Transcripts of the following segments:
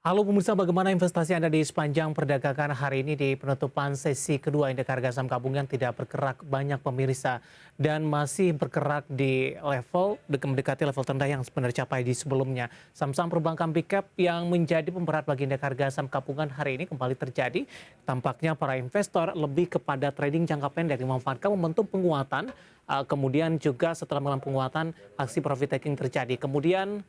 Halo pemirsa, bagaimana investasi Anda di sepanjang perdagangan hari ini di penutupan sesi kedua indeks harga saham gabungan tidak bergerak banyak pemirsa dan masih bergerak di level mendekati level terendah yang sebenarnya capai di sebelumnya. Saham-saham perbankan big cap yang menjadi pemberat bagi indeks harga saham gabungan hari ini kembali terjadi. Tampaknya para investor lebih kepada trading jangka pendek yang memanfaatkan momentum penguatan, kemudian juga setelah mengalami penguatan aksi profit taking terjadi. Kemudian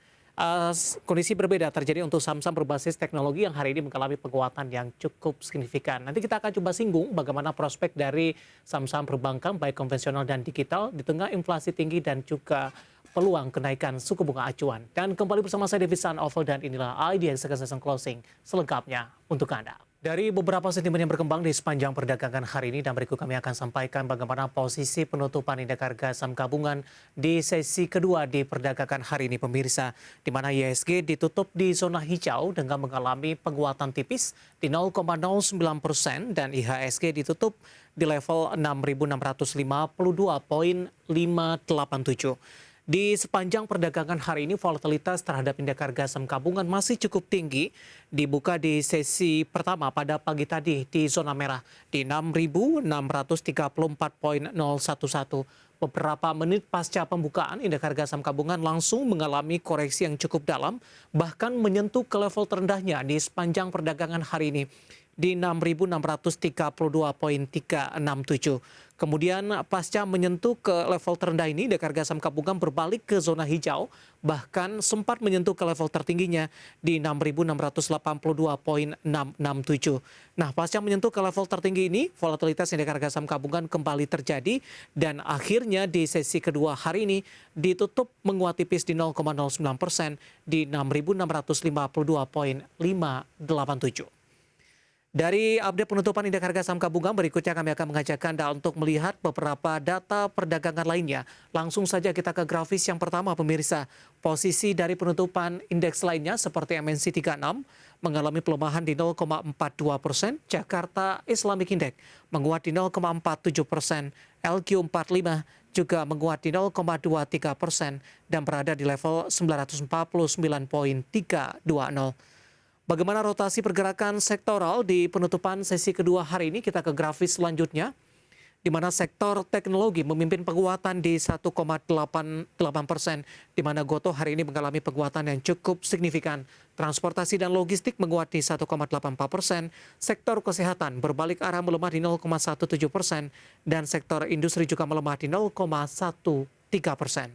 kondisi berbeda terjadi untuk saham-saham berbasis teknologi yang hari ini mengalami penguatan yang cukup signifikan. Nanti kita akan coba singgung bagaimana prospek dari saham-saham perbankan baik konvensional dan digital di tengah inflasi tinggi dan juga peluang kenaikan suku bunga acuan. Dan kembali bersama saya David Oval dan inilah IDX Session Closing selengkapnya untuk Anda. Dari beberapa sentimen yang berkembang di sepanjang perdagangan hari ini dan berikut kami akan sampaikan bagaimana posisi penutupan indeks harga saham gabungan di sesi kedua di perdagangan hari ini pemirsa, di mana IHSG ditutup di zona hijau dengan mengalami penguatan tipis di 0,09% dan IHSG ditutup di level 6.652,587. Di sepanjang perdagangan hari ini, volatilitas terhadap indeks harga saham gabungan masih cukup tinggi. Dibuka di sesi pertama pada pagi tadi di zona merah di 6.634,011. Beberapa menit pasca pembukaan, indeks harga saham gabungan langsung mengalami koreksi yang cukup dalam, bahkan menyentuh ke level terendahnya di sepanjang perdagangan hari ini di 6.632,367. Kemudian pasca menyentuh ke level terendah ini, indeks harga saham gabungan berbalik ke zona hijau, bahkan sempat menyentuh ke level tertingginya di 6.682,667. Nah, pasca menyentuh ke level tertinggi ini, volatilitas indeks harga saham gabungan kembali terjadi dan akhirnya di sesi kedua hari ini ditutup menguat tipis di 0,09% di 6.652,587. Dari update penutupan indeks harga saham gabungan, berikutnya kami akan mengajak Anda untuk melihat beberapa data perdagangan lainnya. Langsung saja kita ke grafis yang pertama pemirsa. Posisi dari penutupan indeks lainnya seperti MNC 36 mengalami pelemahan di 0,42%, Jakarta Islamic Index menguat di 0,47%, LQ45 juga menguat di 0,23% dan berada di level 949,320. Bagaimana rotasi pergerakan sektoral di penutupan sesi kedua hari ini? Kita ke grafis selanjutnya, di mana sektor teknologi memimpin penguatan di 1,88%, di mana Gotoh hari ini mengalami penguatan yang cukup signifikan. Transportasi dan logistik menguat di 1,84%, sektor kesehatan berbalik arah melemah di 0,17%, dan sektor industri juga melemah di 0,13%.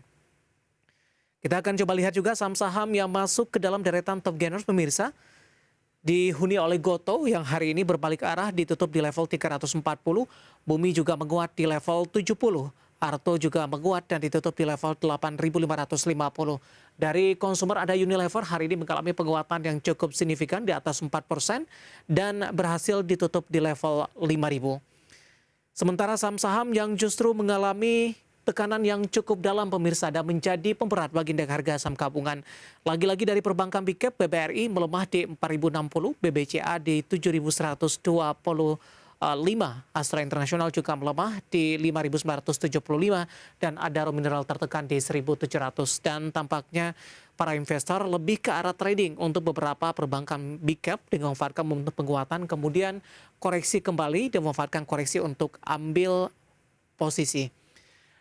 Kita akan coba lihat juga saham-saham yang masuk ke dalam deretan top gainers pemirsa. Dihuni oleh Gotoh yang hari ini berbalik arah ditutup di level 340, Bumi juga menguat di level 70, Arto juga menguat dan ditutup di level 8.550. Dari konsumer ada Unilever hari ini mengalami penguatan yang cukup signifikan di atas 4% dan berhasil ditutup di level 5.000. Sementara saham-saham yang justru mengalami tekanan yang cukup dalam pemirsa dan menjadi pemberat bagi indeks harga saham gabungan. Lagi-lagi dari perbankan big cap, BBRI melemah di 4.060, BBCA di 7.125, Astra Internasional juga melemah di 5.975 dan Adaro Mineral tertekan di 1.700. Dan tampaknya para investor lebih ke arah trading untuk beberapa perbankan big cap dengan memanfaatkan momentum penguatan, kemudian koreksi kembali dan memanfaatkan koreksi untuk ambil posisi.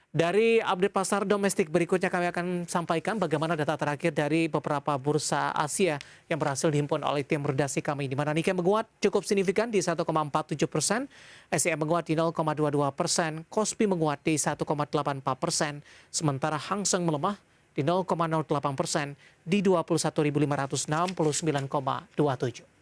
Dari update pasar domestik berikutnya kami akan sampaikan bagaimana data terakhir dari beberapa bursa Asia yang berhasil dihimpun oleh tim redaksi kami, di mana Nikkei menguat cukup signifikan di 1,47%, SCM menguat di 0,22%, Kospi menguat di 1,84%, sementara Hang Seng melemah di 0,08% di 21.569,27.